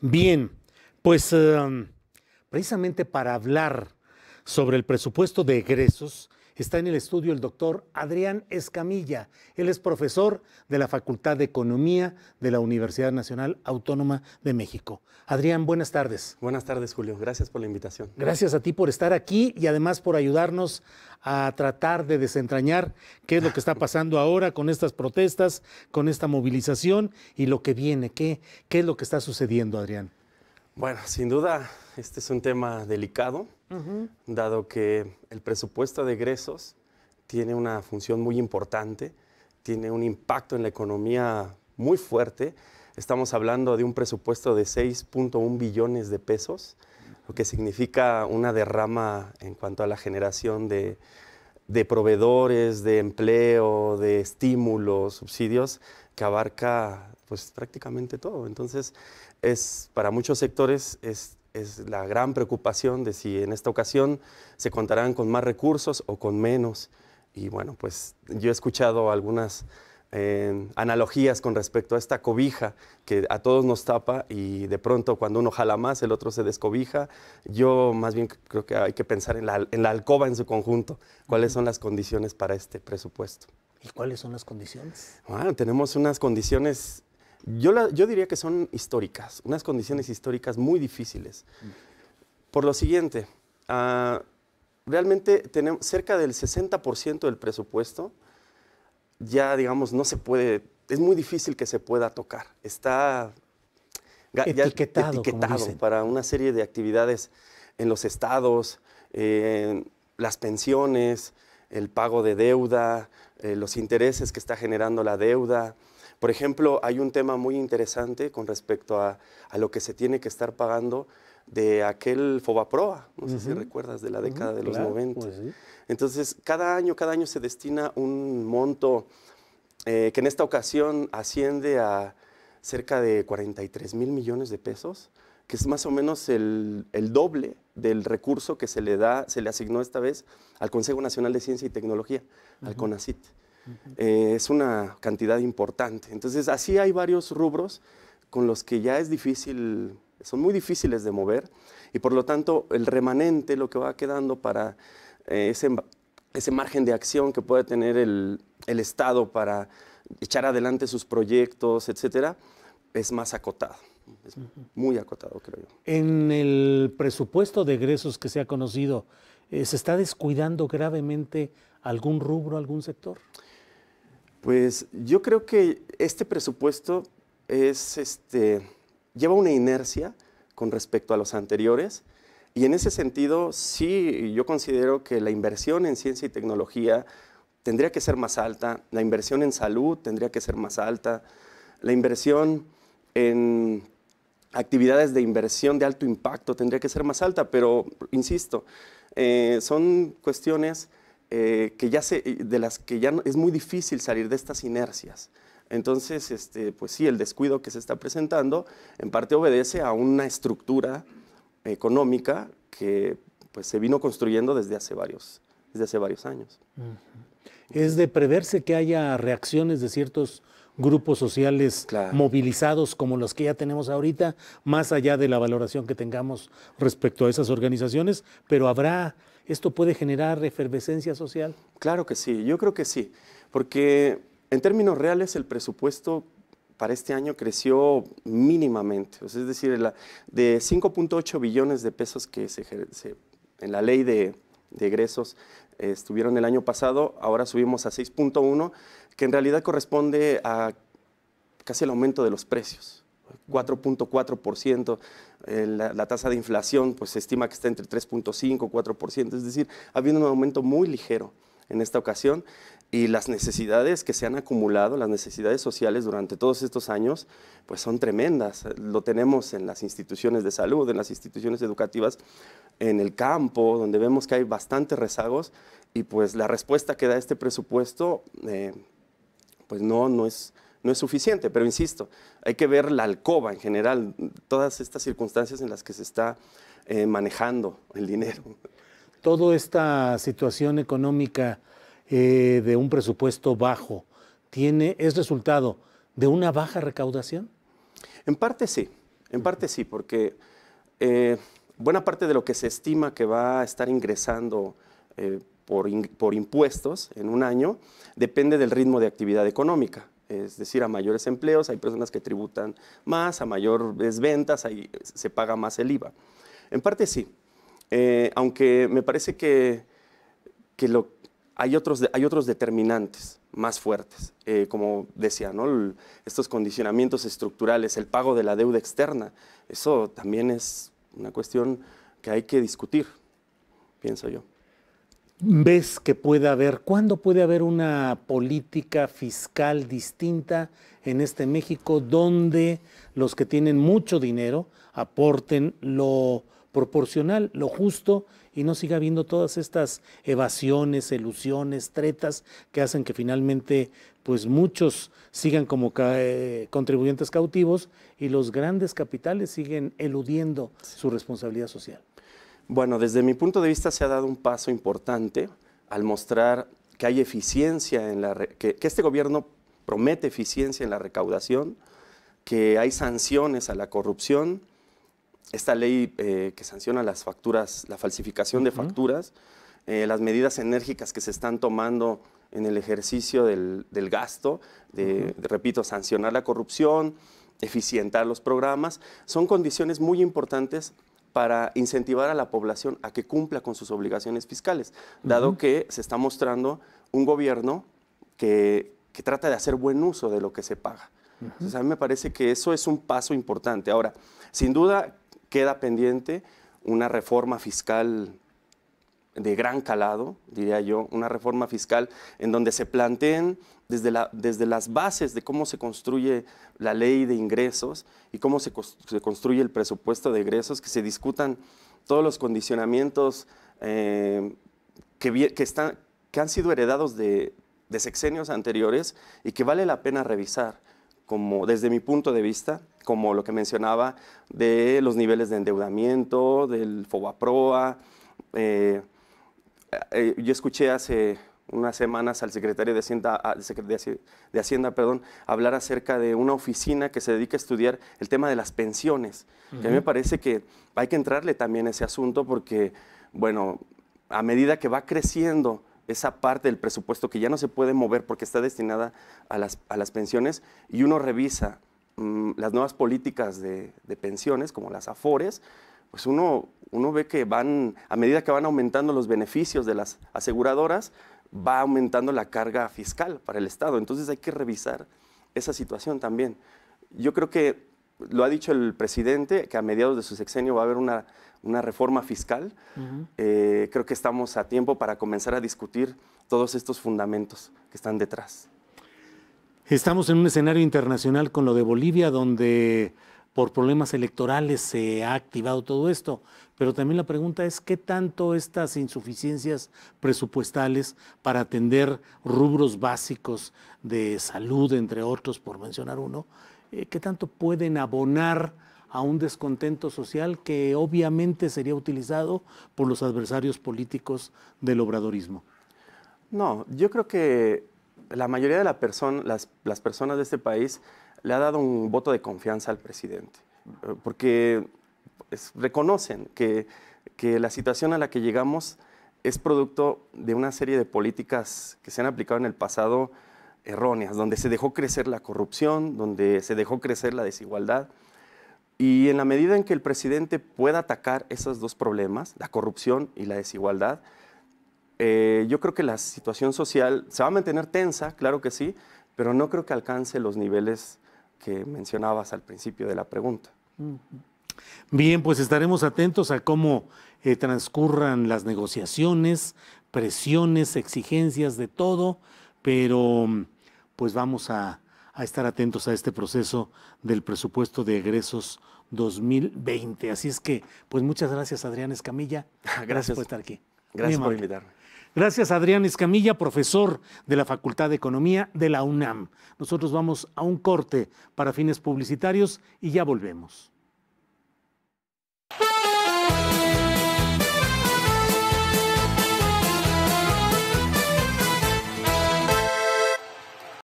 Bien, pues precisamente para hablar sobre el presupuesto de egresos, está en el estudio el doctor Adrián Escamilla. Él es profesor de la Facultad de Economía de la Universidad Nacional Autónoma de México. Adrián, buenas tardes. Buenas tardes, Julio. Gracias por la invitación. Gracias a ti por estar aquí y además por ayudarnos a tratar de desentrañar qué es lo que está pasando ahora con estas protestas, con esta movilización y lo que viene. ¿Qué es lo que está sucediendo, Adrián? Bueno, sin duda, este es un tema delicado, dado que el presupuesto de egresos tiene una función muy importante, tiene un impacto en la economía muy fuerte. Estamos hablando de un presupuesto de 6.1 billones de pesos, lo que significa una derrama en cuanto a la generación de proveedores, de empleo, de estímulos, subsidios, que abarca pues prácticamente todo. Entonces, para muchos sectores es la gran preocupación de si en esta ocasión se contarán con más recursos o con menos. Y bueno, pues yo he escuchado algunas analogías con respecto a esta cobija que a todos nos tapa y de pronto cuando uno jala más el otro se descobija. Yo más bien creo que hay que pensar en la alcoba en su conjunto, cuáles son las condiciones para este presupuesto. ¿Y cuáles son las condiciones? Bueno, tenemos unas condiciones, yo diría que son históricas, unas condiciones históricas muy difíciles. Por lo siguiente, realmente tenemos cerca del 60% del presupuesto ya, digamos, no se puede, es muy difícil que se pueda tocar. Está etiquetado para una serie de actividades en los estados, las pensiones, el pago de deuda, los intereses que está generando la deuda. Por ejemplo, hay un tema muy interesante con respecto a lo que se tiene que estar pagando de aquel Fobaproa, no sé si recuerdas, de la década de los 90. Pues sí. Entonces, cada año se destina un monto que en esta ocasión asciende a cerca de 43 mil millones de pesos, que es más o menos el doble del recurso que se le asignó esta vez al Consejo Nacional de Ciencia y Tecnología, al CONACYT. Es una cantidad importante. Entonces, así hay varios rubros con los que ya es difícil, son muy difíciles de mover, y por lo tanto, el remanente, lo que va quedando para ese margen de acción que puede tener el Estado para echar adelante sus proyectos, etcétera, es más acotado. Es muy acotado, creo yo. En el presupuesto de egresos que se ha conocido, ¿se está descuidando gravemente algún rubro, algún sector? Pues yo creo que este presupuesto lleva una inercia con respecto a los anteriores, y en ese sentido sí, yo considero que la inversión en ciencia y tecnología tendría que ser más alta, la inversión en salud tendría que ser más alta, la inversión en actividades de inversión de alto impacto tendría que ser más alta, pero insisto, son cuestiones de las que ya es muy difícil salir de estas inercias. Entonces, pues sí, el descuido que se está presentando en parte obedece a una estructura económica que pues, se vino construyendo desde hace varios años. Es de preverse que haya reacciones de ciertos grupos sociales movilizados como los que ya tenemos ahorita, más allá de la valoración que tengamos respecto a esas organizaciones, pero ¿esto puede generar efervescencia social? Claro que sí, yo creo que sí, porque en términos reales el presupuesto para este año creció mínimamente, es decir, de 5.8 billones de pesos que en la ley de egresos estuvieron el año pasado, ahora subimos a 6.1, que en realidad corresponde a casi el aumento de los precios, 4.4%, la tasa de inflación pues se estima que está entre 3.5 y 4%, es decir, ha habido un aumento muy ligero en esta ocasión, y las necesidades que se han acumulado, las necesidades sociales durante todos estos años, pues son tremendas. Lo tenemos en las instituciones de salud, en las instituciones educativas, en el campo, donde vemos que hay bastantes rezagos, y pues la respuesta que da este presupuesto, pues no es suficiente, pero insisto, hay que ver la alcoba en general, todas estas circunstancias en las que se está manejando el dinero. Toda esta situación económica de un presupuesto bajo ¿es resultado de una baja recaudación? En parte sí. En parte sí, porque buena parte de lo que se estima que va a estar ingresando por impuestos en un año depende del ritmo de actividad económica. Es decir, a mayores empleos hay personas que tributan más, a mayores ventas ahí se paga más el IVA. En parte sí, aunque me parece que hay otros determinantes más fuertes, como decía, ¿no? Estos condicionamientos estructurales, el pago de la deuda externa, eso también es una cuestión que hay que discutir, pienso yo. ¿Ves que puede haber, cuándo puede haber una política fiscal distinta en este México donde los que tienen mucho dinero aporten lo proporcional, lo justo, y no siga habiendo todas estas evasiones, elusiones, tretas que hacen que finalmente pues muchos sigan como contribuyentes cautivos y los grandes capitales siguen eludiendo su responsabilidad social? Bueno, desde mi punto de vista se ha dado un paso importante al mostrar que hay eficiencia que este gobierno promete eficiencia en la recaudación, que hay sanciones a la corrupción, esta ley que sanciona las facturas, la falsificación de facturas, las medidas enérgicas que se están tomando en el ejercicio del gasto, repito, sancionar la corrupción, eficientar los programas, son condiciones muy importantes para incentivar a la población a que cumpla con sus obligaciones fiscales, dado que se está mostrando un gobierno que trata de hacer buen uso de lo que se paga. Entonces, a mí me parece que eso es un paso importante. Ahora, sin duda queda pendiente una reforma fiscal de gran calado, diría yo, una reforma fiscal en donde se planteen desde las bases de cómo se construye la ley de ingresos y cómo se construye el presupuesto de egresos, que se discutan todos los condicionamientos que han sido heredados de sexenios anteriores y que vale la pena revisar, como desde mi punto de vista, como lo que mencionaba de los niveles de endeudamiento, del FOBAPROA. Yo escuché hace unas semanas al secretario de Hacienda, hablar acerca de una oficina que se dedica a estudiar el tema de las pensiones. Que a mí me parece que hay que entrarle también a ese asunto porque, bueno, a medida que va creciendo esa parte del presupuesto que ya no se puede mover porque está destinada a las pensiones y uno revisa las nuevas políticas de pensiones, como las AFORES, pues uno ve que a medida que van aumentando los beneficios de las aseguradoras, va aumentando la carga fiscal para el Estado. Entonces hay que revisar esa situación también. Yo creo que lo ha dicho el presidente, que a mediados de su sexenio va a haber una reforma fiscal. Creo que estamos a tiempo para comenzar a discutir todos estos fundamentos que están detrás. Estamos en un escenario internacional con lo de Bolivia, donde por problemas electorales se ha activado todo esto, pero también la pregunta es qué tanto estas insuficiencias presupuestales para atender rubros básicos de salud, entre otros, por mencionar uno, qué tanto pueden abonar a un descontento social que obviamente sería utilizado por los adversarios políticos del obradorismo. No, yo creo que la mayoría de las personas de este país le ha dado un voto de confianza al presidente, porque reconocen que la situación a la que llegamos es producto de una serie de políticas que se han aplicado en el pasado erróneas, donde se dejó crecer la corrupción, donde se dejó crecer la desigualdad. Y en la medida en que el presidente pueda atacar esos dos problemas, la corrupción y la desigualdad, yo creo que la situación social se va a mantener tensa, claro que sí, pero no creo que alcance los niveles que mencionabas al principio de la pregunta. Bien, pues estaremos atentos a cómo transcurran las negociaciones, presiones, exigencias de todo, pero pues vamos a estar atentos a este proceso del presupuesto de egresos 2020. Así es que, pues muchas gracias, Adrián Escamilla. Gracias por estar aquí. Gracias por invitarme. Gracias, Adrián Escamilla, profesor de la Facultad de Economía de la UNAM. Nosotros vamos a un corte para fines publicitarios y ya volvemos.